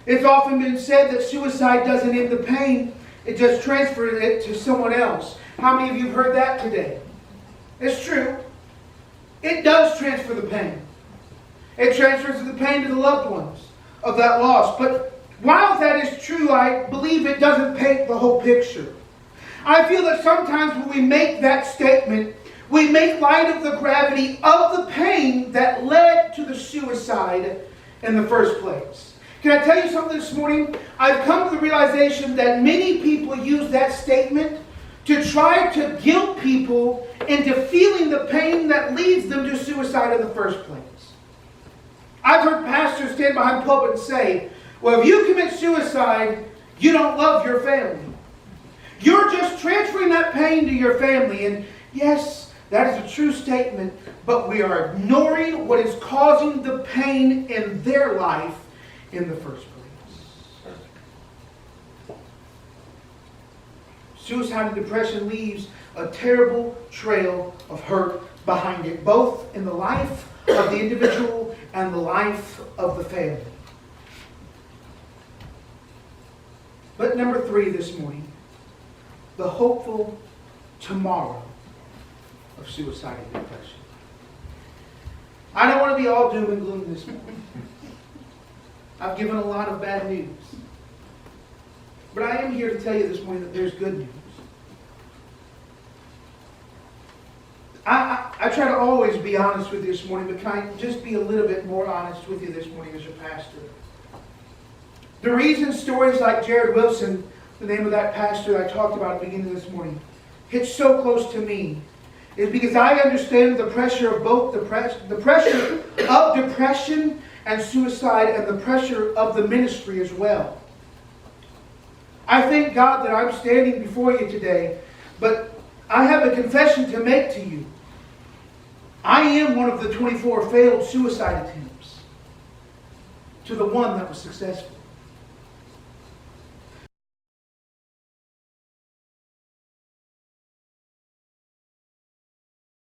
It's often been said that suicide doesn't end the pain, it just transfers it to someone else. How many of you have heard that today? It's true. It does transfer the pain. It transfers the pain to the loved ones of that loss. But while that is true, I believe it doesn't paint the whole picture. I feel that sometimes when we make that statement, we make light of the gravity of the pain that led to the suicide in the first place. Can I tell you something this morning? I've come to the realization that many people use that statement to try to guilt people into feeling the pain that leads them to suicide in the first place. I've heard pastors stand behind the pulpit and say, well, if you commit suicide, you don't love your family. You're just transferring that pain to your family. And yes, that is a true statement, but we are ignoring what is causing the pain in their life in the first place. Suicide and depression leaves a terrible trail of hurt behind it, both in the life of the individual and the life of the family. But number 3 this morning, the hopeful tomorrow of suicide and depression. I don't want to be all doom and gloom this morning. I've given a lot of bad news. But I am here to tell you this morning that there's good news. I try to always be honest with you this morning, but can I just be a little bit more honest with you this morning as your pastor? The reason stories like Jared Wilson, the name of that pastor I talked about at the beginning of this morning, hit so close to me is because I understand the pressure of both the pressure of depression and suicide and the pressure of the ministry as well. I thank God that I'm standing before you today, but I have a confession to make to you. I am one of the 24 failed suicide attempts to the one that was successful.